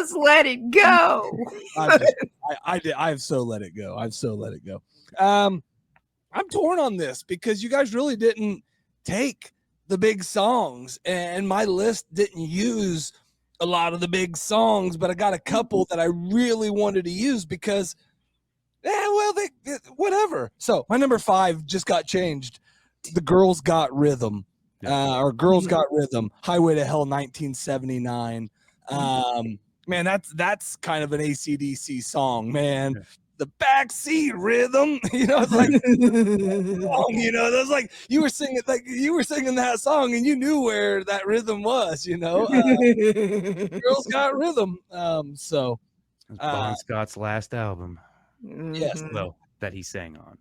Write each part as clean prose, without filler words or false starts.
just let it go. I've so let it go. I've so let it go. I'm torn on this because you guys really didn't take the big songs, and my list didn't use a lot of the big songs, but I got a couple that I really wanted to use because, whatever. So my number 5 just got changed. The Girls Got Rhythm, or Girls Got Rhythm, Highway to Hell, 1979. Man, that's kind of an AC/DC song, man. The backseat rhythm, it's like, that's like you were singing that song and you knew where that rhythm was, Girls Got Rhythm. So Bon Scott's last album. Yes, well, that he sang on.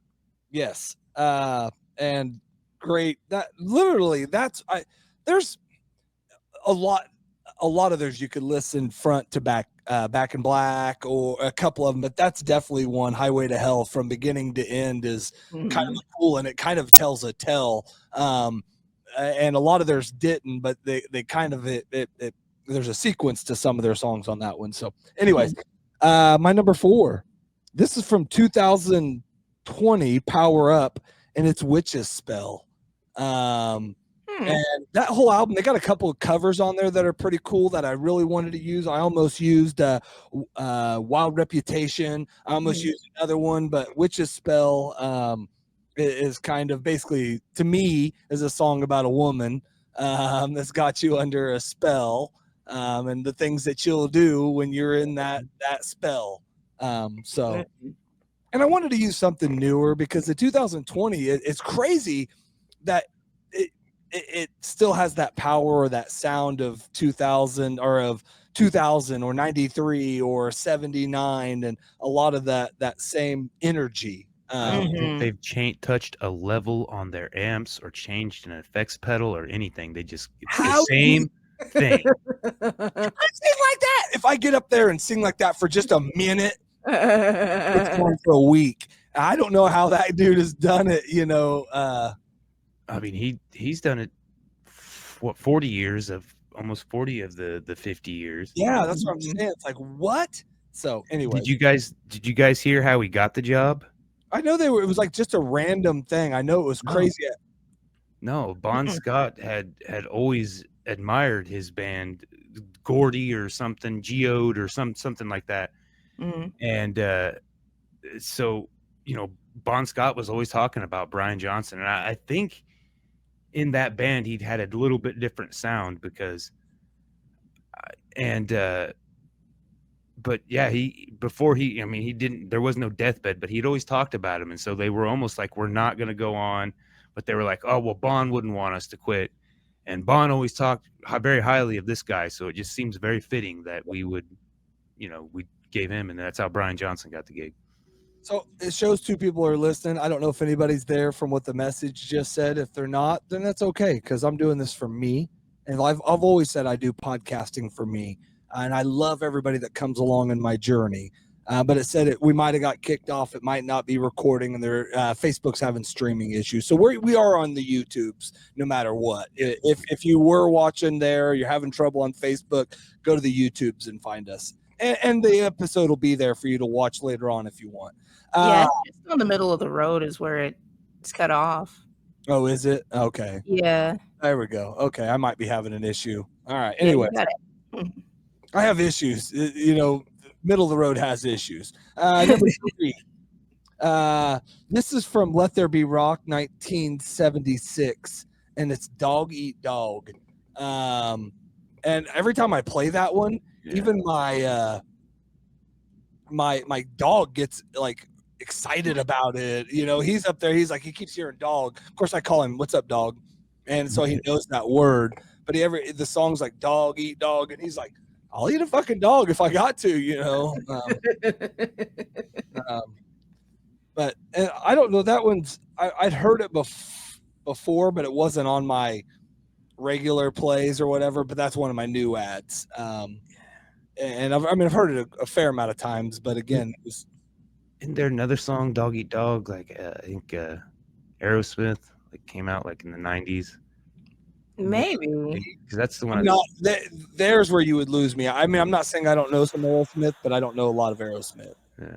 Yes, and great. That literally, there's a lot of theirs you could listen front to back, Back in Black, or a couple of them, but that's definitely one. Highway to Hell from beginning to end is kind of cool, and it kind of tells a tale. And a lot of theirs didn't, but they kind of there's a sequence to some of their songs on that one. So, anyways, my number 4. This is from 2020, Power Up, and it's Witch's Spell. And that whole album, they got a couple of covers on there that are pretty cool that I really wanted to use. I almost used Wild Reputation. I almost used another one, but Witch's Spell is kind of basically, to me, is a song about a woman that's got you under a spell, and the things that you'll do when you're in that spell. So, and I wanted to use something newer because the 2020, it's crazy that it still has that power or that sound of 2000 or 93 or 79, and a lot of that same energy. I don't think they've touched a level on their amps or changed an effects pedal or anything. It's the same thing. I sing like that. If I get up there and sing like that for just a minute, it's going for a week. I don't know how that dude has done it. I mean, he's done it. What, 40 years of almost 40 of the 50 years. Yeah, that's what I'm saying. It's like, what? So anyway, did you guys hear how he got the job? I know it was like just a random thing. I know it was crazy. No, Bon Scott had always admired his band, Gordy or something, Geode or something like that. And so, Bon Scott was always talking about Brian Johnson, and I think in that band he'd had a little bit different sound because but yeah, he didn't, there was no deathbed, but he'd always talked about him, and so they were almost like, we're not going to go on, but they were like, oh well, Bon wouldn't want us to quit, and Bon always talked very highly of this guy, so it just seems very fitting that we would, we gave him, and that's how Brian Johnson got the gig. So it shows 2 people are listening. I don't know if anybody's there from what the message just said. If they're not, then that's okay, because I'm doing this for me. And I've always said I do podcasting for me. And I love everybody that comes along in my journey. But it said we might have got kicked off. It might not be recording, and their Facebook's having streaming issues. So we are on the YouTubes no matter what. If you were watching there, you're having trouble on Facebook, go to the YouTubes and find us. And the episode will be there for you to watch later on if you want. Yeah, it's in the middle of the road is where it's cut off. Oh, is it? Okay. Yeah. There we go. Okay, I might be having an issue. All right. Anyway, I have issues. Middle of the road has issues. Number 3. This is from Let There Be Rock, 1976, and it's Dog Eat Dog. And every time I play that one, even my my dog gets like excited about it. He's up there. He's like, he keeps hearing dog. Of course, I call him, "What's up, dog?" And so he knows that word. But the song's like dog eat dog, and he's like, I'll eat a fucking dog if I got to. But and I don't know, that one's I'd heard it before, but it wasn't on my regular plays or whatever. But that's one of my new ads. And I've heard it a fair amount of times, but again, isn't there another song, Dog Eat Dog, like I think Aerosmith, like came out like in the 90s? Maybe. because that's the one. I'm not. There's where you would lose me. I mean, I'm not saying I don't know some Aerosmith, but I don't know a lot of Aerosmith. Yeah.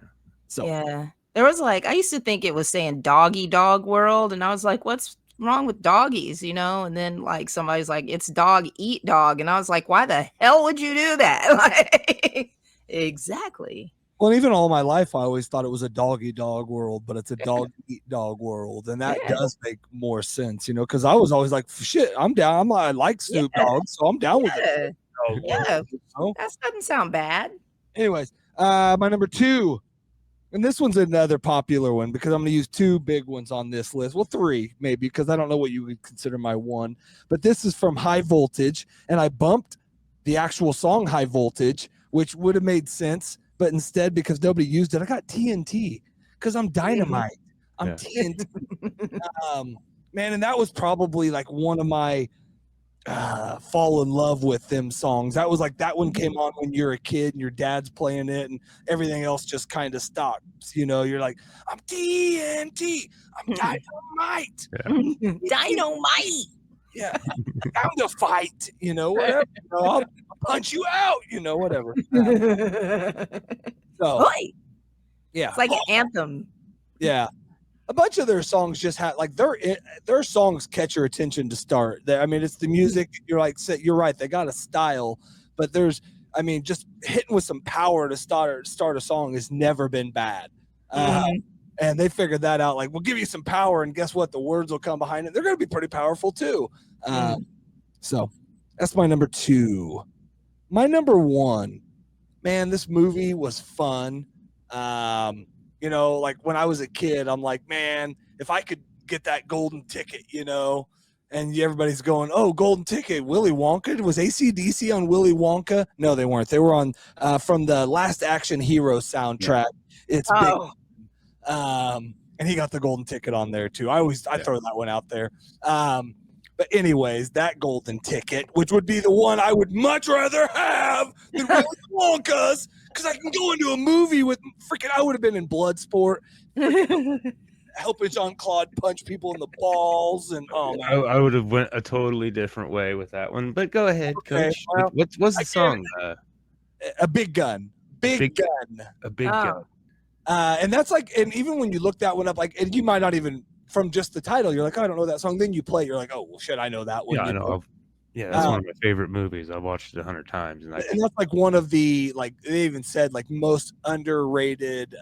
So Yeah. There was like, I used to think it was saying doggy dog world. And I was like, what's wrong with doggies? You know? And then like somebody's like, it's dog eat dog. And I was like, why the hell would you do that? Like, exactly. well, even all my life, I always thought it was a doggy dog world, but it's a dog eat dog world, and that Yeah. does make more sense, you know, because I was always like, shit, I'm down. I like Snoop Yeah. Dogg, so I'm down with it. Yeah. Dog world, Yeah. you know? That doesn't sound bad. Anyways, my number 2, and this one's another popular one because I'm going to use 2 big ones on this list. Well, 3 maybe, because I don't know what you would consider my one. But this is from High Voltage, and I bumped the actual song High Voltage, which would have made sense. But instead, because nobody used it, I got TNT because I'm dynamite. I'm TNT. Man, and that was probably like one of my fall in love with them songs. That was like that one came on when you're a kid and your dad's playing it and everything else just kind of stops. You know, you're like, I'm TNT, I'm dynamite. Dynamite. Yeah, I'm to fight. You know, whatever. You know, I'll punch you out. You know, whatever. So, Boy, yeah, it's like an anthem. yeah. A bunch of their songs just have like their songs catch your attention to start. I mean, it's the music. You're like, you're right. They got a style, but there's, I mean, just hitting with some power to start a song has never been bad. And they figured that out. Like, we'll give you some power, and guess what? The words will come behind it. They're going to be pretty powerful too. So that's my number 2. My number 1, man, this movie was fun. You know, like when I was a kid, I'm like, man, if I could get that golden ticket, you know, and everybody's going, oh, golden ticket, Willy Wonka. Was AC/DC on Willy Wonka? No, they weren't. They were on from the Last Action Hero soundtrack. Yeah. It's big. And he got the golden ticket on there too. I throw that one out there. But anyways, that golden ticket, which would be the one I would much rather have than Willy Wonka's, because I can go into a movie with freaking, I would have been in Bloodsport, helping Jean-Claude punch people in the balls, and oh man, I would have went a totally different way with that one. But go ahead, Coach. Well, what's the song? A Big Gun. Big Gun. A Big Gun. And that's like, and even when you look that one up, like, and you might not even from just the title, you're like, oh, I don't know that song. Then you play, you're like, oh, well, shit, I know that one. Yeah, I know. Yeah, that's one of my favorite movies. I've watched it 100 times. And that's like one of the, like, they even said, like, most underrated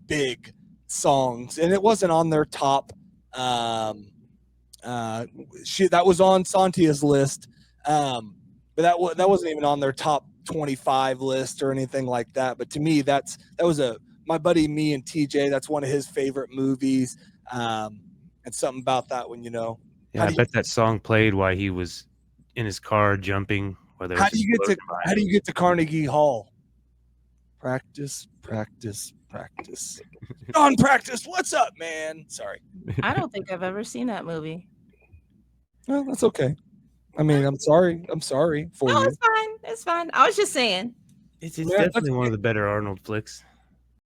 big songs. And it wasn't on their top. That was on Santia's list. But that wasn't even on their top 25 list or anything like that. But to me, that was my buddy, me and TJ, that's one of his favorite movies. And something about that one, you know. Yeah, I bet that song played while he was in his car jumping. How do you get to Carnegie Hall? Practice. Non-practice. What's up, man? Sorry. I don't think I've ever seen that movie. Well, that's okay. I mean, I'm sorry for you. No, it's fine. It's fine. I was just saying. It's definitely one of the better Arnold flicks.